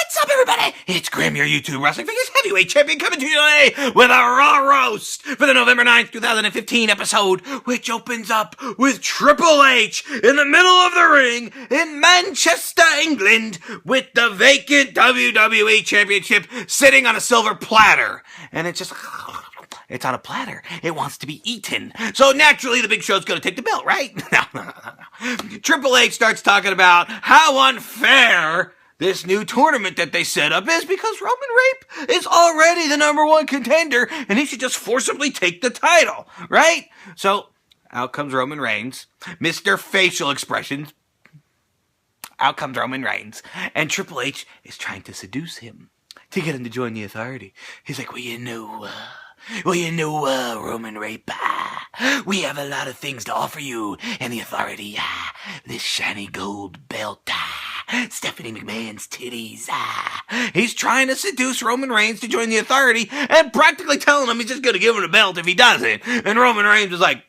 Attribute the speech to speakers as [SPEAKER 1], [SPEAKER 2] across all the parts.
[SPEAKER 1] What's up, everybody? It's Grim, your YouTube Wrestling Figures Heavyweight Champion, coming to you today with a Raw Roast for the November 9th, 2015 episode, which opens up with Triple H in the middle of the ring in Manchester, England, with the vacant WWE Championship sitting on a silver platter. And it's just... it's on a platter. It wants to be eaten. So naturally, the Big Show's going to take the belt, right? No. Triple H starts talking about how unfair this new tournament that they set up is because Roman Reigns is already the number one contender and he should just forcibly take the title, right? So out comes Roman Reigns, Mr. Facial Expressions. Out comes Roman Reigns, and Triple H is trying to seduce him to get him to join the Authority. He's like, Roman Reigns, we have a lot of things to offer you and the Authority. This shiny gold belt, Stephanie McMahon's titties. He's trying to seduce Roman Reigns to join the Authority and practically telling him he's just going to give him the belt if he doesn't. And Roman Reigns was like,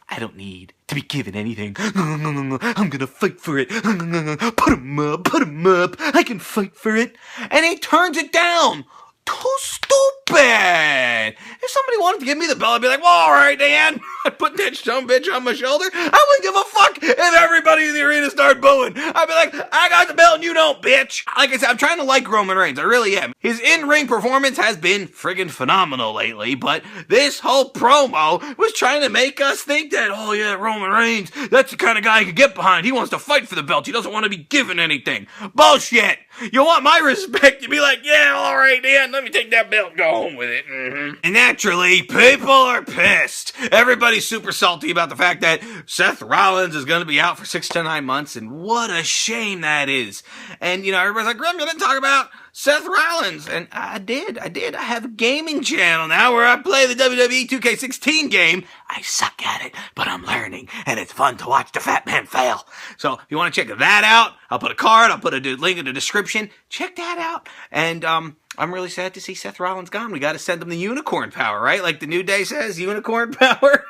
[SPEAKER 1] I don't need to be given anything. I'm gonna fight for it. Put him up. I can fight for it. And he turns it down. Too stupid. If somebody wanted to give me the belt, I'd be like, well, all right, Dan. I'd put that dumb bitch on my shoulder. I wouldn't give a fuck if everybody in the arena started booing. I'd be like, I got the belt and you don't, bitch. Like I said, I'm trying to like Roman Reigns. I really am. His in-ring performance has been friggin' phenomenal lately, but this whole promo was trying to make us think that, oh yeah, Roman Reigns, that's the kind of guy I could get behind. He wants to fight for the belt. He doesn't want to be given anything. Bullshit. You want my respect, you'd be like, yeah, all right, Dan, let me take that belt and go home with it. And naturally, people are pissed. Everybody's super salty about the fact that Seth Rollins is going to be out for 6 to 9 months, and what a shame that is. And, you know, everybody's like, Grim, you didn't talk about Seth Rollins. And I did. I have a gaming channel now where I play the WWE 2K16 game. I suck at it, but I'm learning, and it's fun to watch the fat man fail. So if you want to check that out, I'll put a card, I'll put a link in the description. Check that out. And I'm really sad to see Seth Rollins gone. We got to send him the unicorn power, right? Like the New Day says, unicorn power.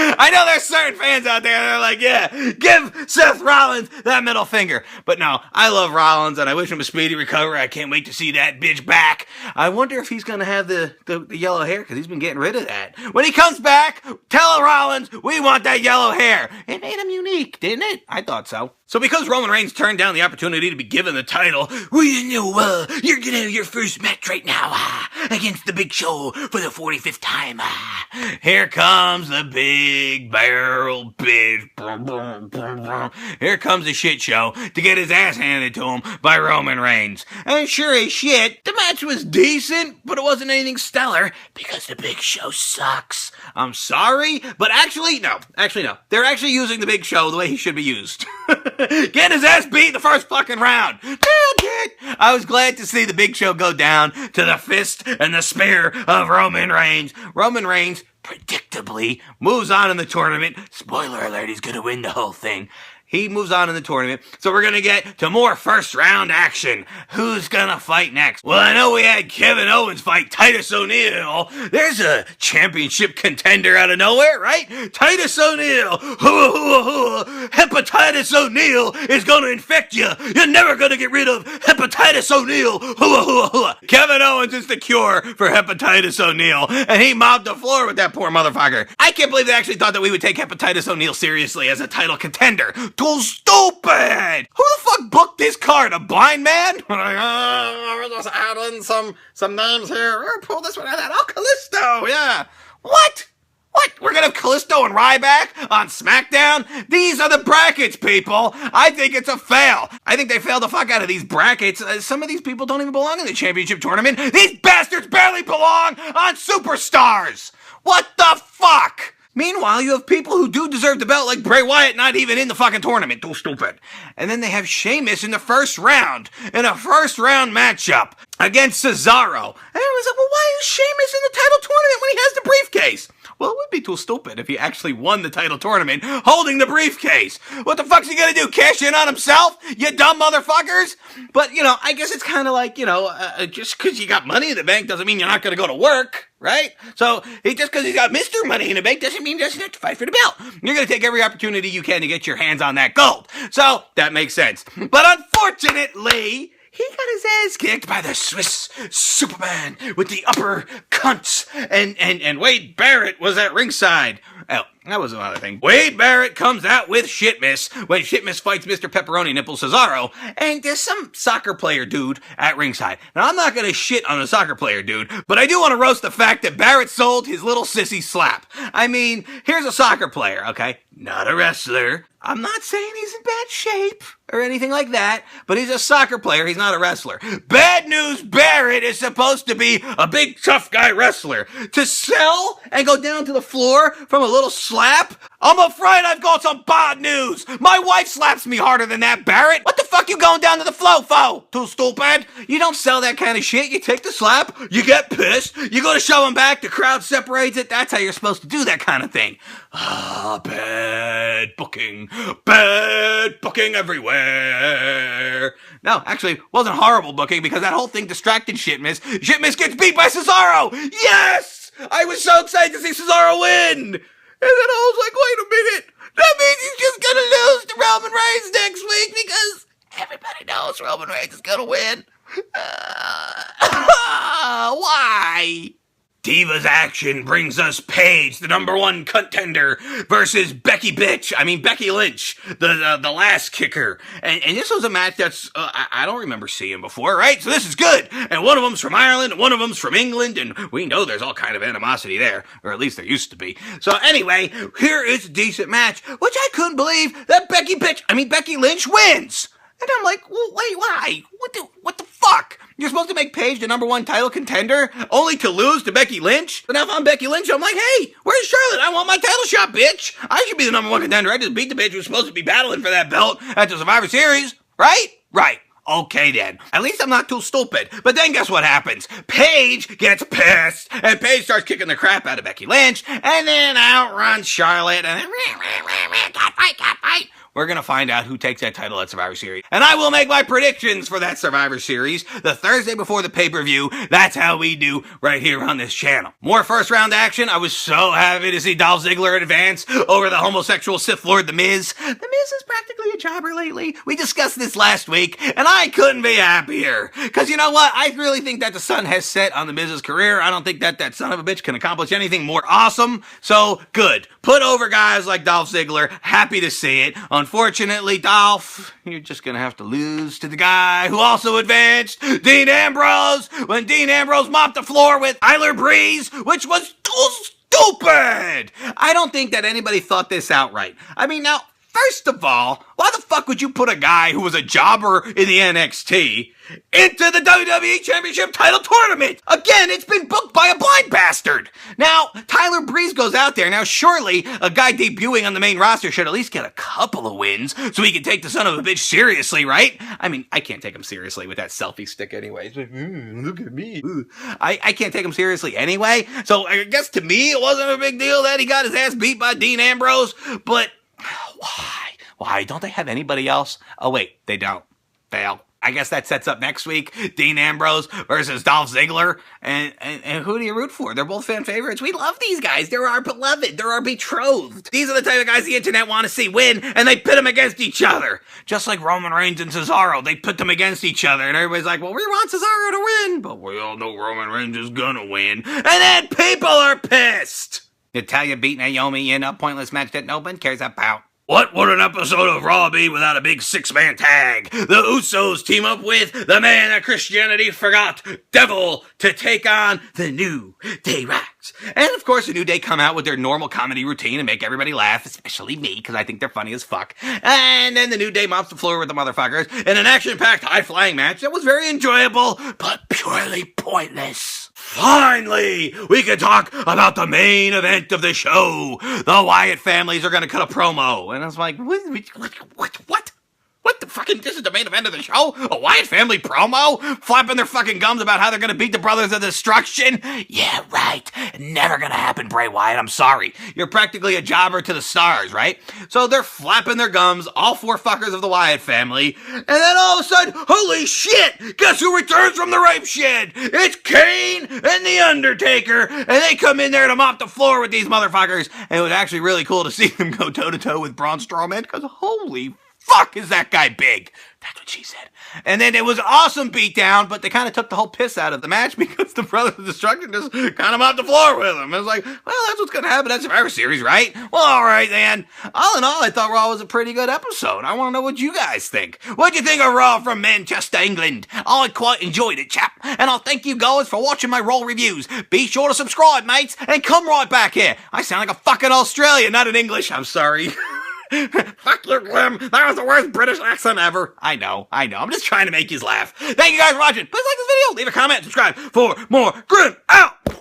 [SPEAKER 1] I know there's certain fans out there that are like, yeah, give Seth Rollins that middle finger. But no, I love Rollins, and I wish him a speedy recovery. I can't wait to see that bitch back. I wonder if he's going to have the yellow hair, because he's been getting rid of that. When he comes back, tell Rollins we want that yellow hair. It made him unique, didn't it? I thought so. So because Roman Reigns turned down the opportunity to be given the title, well, you know, you're going to have your first match right now against the Big Show for the 45th time. Here comes the big barrel bitch. Here comes the shit show to get his ass handed to him by Roman Reigns. And sure as shit, the match was decent, but it wasn't anything stellar because the Big Show sucks. I'm sorry, but actually, no. They're actually using the Big Show the way he should be used. Getting his ass beat in the first fucking round. I was glad to see the Big Show go down to the fist and the spear of Roman Reigns. Roman Reigns predictably moves on in the tournament. Spoiler alert, he's gonna win the whole thing. He moves on in the tournament, so we're gonna get to more first round action. Who's gonna fight next? Well, I know we had Kevin Owens fight Titus O'Neil. There's a championship contender out of nowhere, right? Titus O'Neil. Hepatitis O'Neil is gonna infect you. You're never gonna get rid of Hepatitis O'Neil. Kevin Owens is the cure for Hepatitis O'Neil, and he mopped the floor with that poor motherfucker. I can't believe they actually thought that we would take Hepatitis O'Neil seriously as a title contender. Too stupid! Who the fuck booked this card? A blind man? We're just adding some names here. We're pull this one out of that. Oh, Kalisto, yeah. What? We're gonna have Kalisto and Ryback on SmackDown? These are the brackets, people. I think it's a fail. I think they failed the fuck out of these brackets. Some of these people don't even belong in the championship tournament. These bastards barely belong on Superstars. What the fuck? Meanwhile, you have people who do deserve the belt, like Bray Wyatt, not even in the fucking tournament. Too stupid. And then they have Sheamus in the first round, in a first round matchup. against Cesaro. And I was like, well, why is Sheamus in the title tournament when he has the briefcase? Well, it would be too stupid if he actually won the title tournament holding the briefcase. What the fuck's he gonna do, cash in on himself? You dumb motherfuckers? But, I guess it's kind of like, just because you got money in the bank doesn't mean you're not gonna go to work, right? So, just because he's got Mr. Money in the Bank doesn't mean he doesn't have to fight for the belt. You're gonna take every opportunity you can to get your hands on that gold. So, that makes sense. But unfortunately, he got his ass kicked by the Swiss Superman with the upper cunts. And Wade Barrett was at ringside. Oh, that was another thing. Wade Barrett comes out with Shitmiss when Shitmiss fights Mr. Pepperoni Nipple Cesaro. And there's some soccer player dude at ringside. Now, I'm not going to shit on the soccer player dude, but I do want to roast the fact that Barrett sold his little sissy slap. I mean, here's a soccer player, okay? Not a wrestler. I'm not saying he's in bad shape or anything like that, but he's a soccer player. He's not a wrestler. Bad news, Barrett is supposed to be a big tough guy wrestler. To sell and go down to the floor from a little slap? I'm afraid I've got some bad news. My wife slaps me harder than that, Barrett. What the fuck you going down to the floor for? Too stupid? You don't sell that kind of shit. You take the slap, you get pissed, you go to shove him back, the crowd separates it. That's how you're supposed to do that kind of thing. Bad booking. Bad booking everywhere. No, actually, it wasn't horrible booking because that whole thing distracted Shitmiss. Shitmiss gets beat by Cesaro. Yes! I was so excited to see Cesaro win. And then I was like, wait a minute. That means he's just going to lose to Roman Reigns next week because everybody knows Roman Reigns is going to win. Why? Divas Action brings us Paige, the #1 contender, versus Becky Lynch, the last kicker. And this was a match that's, I don't remember seeing before, right? So this is good. And one of them's from Ireland, and one of them's from England, and we know there's all kind of animosity there, or at least there used to be. So anyway, here is a decent match, which I couldn't believe that Becky Lynch wins. And I'm like, well, wait, why? What the fuck? You're supposed to make Paige the #1 title contender only to lose to Becky Lynch? But now if I'm Becky Lynch, I'm like, hey, where's Charlotte? I want my title shot, bitch. I should be the #1 contender. I just beat the bitch who's supposed to be battling for that belt at the Survivor Series, right? Right. Okay then. At least I'm not too stupid. But then guess what happens? Paige gets pissed, and Paige starts kicking the crap out of Becky Lynch, and then out runs Charlotte, and then, cat fight. We're going to find out who takes that title at Survivor Series. And I will make my predictions for that Survivor Series the Thursday before the pay-per-view. That's how we do right here on this channel. More first-round action. I was so happy to see Dolph Ziggler advance over the homosexual Sith Lord, The Miz. The Miz is practically a jobber lately. We discussed this last week, and I couldn't be happier. Because you know what? I really think that the sun has set on The Miz's career. I don't think that son of a bitch can accomplish anything more awesome. So, good. Put over guys like Dolph Ziggler. Happy to see it. Unfortunately, Dolph, you're just going to have to lose to the guy who also advanced, Dean Ambrose, when Dean Ambrose mopped the floor with Tyler Breeze, which was too stupid. I don't think that anybody thought this out right. I mean, now, first of all, why the fuck would you put a guy who was a jobber in the NXT into the WWE Championship title tournament? Again, it's been booked by a blind bastard. Now, Tyler Breeze goes out there. Now, surely a guy debuting on the main roster should at least get a couple of wins so he can take the son of a bitch seriously, right? I mean, I can't take him seriously with that selfie stick anyways. Look at me. I can't take him seriously anyway. So I guess to me it wasn't a big deal that he got his ass beat by Dean Ambrose. But why? Why? Don't they have anybody else? Oh, wait, they don't. Fail. I guess that sets up next week, Dean Ambrose versus Dolph Ziggler. And who do you root for? They're both fan favorites. We love these guys. They're our beloved. They're our betrothed. These are the type of guys the internet want to see win, and they pit them against each other. Just like Roman Reigns and Cesaro. They pit them against each other, and everybody's like, well, we want Cesaro to win. But we all know Roman Reigns is gonna win. And then people are pissed. Natalya beat Naomi in a pointless match that no one cares about. What would an episode of Raw be without a big six-man tag? The Usos team up with the man that Christianity forgot, Devil, to take on the New Day Rocks. And of course, the New Day come out with their normal comedy routine and make everybody laugh, especially me, because I think they're funny as fuck. And then the New Day mops the floor with the motherfuckers in an action-packed, high-flying match that was very enjoyable, but purely pointless. Finally, we can talk about the main event of the show. The Wyatt families are going to cut a promo. And I was like, what? What the fucking, this is the main event of the show? A Wyatt family promo? Flapping their fucking gums about how they're gonna beat the Brothers of Destruction? Yeah, right. Never gonna happen, Bray Wyatt. I'm sorry. You're practically a jobber to the stars, right? So they're flapping their gums, all four fuckers of the Wyatt family, and then all of a sudden, holy shit! Guess who returns from the rape shed? It's Kane and The Undertaker, and they come in there to mop the floor with these motherfuckers, and it was actually really cool to see them go toe-to-toe with Braun Strowman, because holy fuck is that guy big? That's what she said. And then it was an awesome beatdown, but they kind of took the whole piss out of the match because the Brothers of Destruction just kind of mopped the floor with him. It was like, well, that's what's going to happen at Survivor Series, right? Well, all right, then. All in all, I thought Raw was a pretty good episode. I want to know what you guys think. What'd you think of Raw from Manchester, England? I quite enjoyed it, chap. And I'll thank you guys for watching my Raw reviews. Be sure to subscribe, mates, and come right back here. I sound like a fucking Australian, not in English. I'm sorry. Fuck you, Glim. That was the worst British accent ever. I know. I'm just trying to make you laugh. Thank you guys for watching. Please like this video, leave a comment, subscribe for more Grim Out.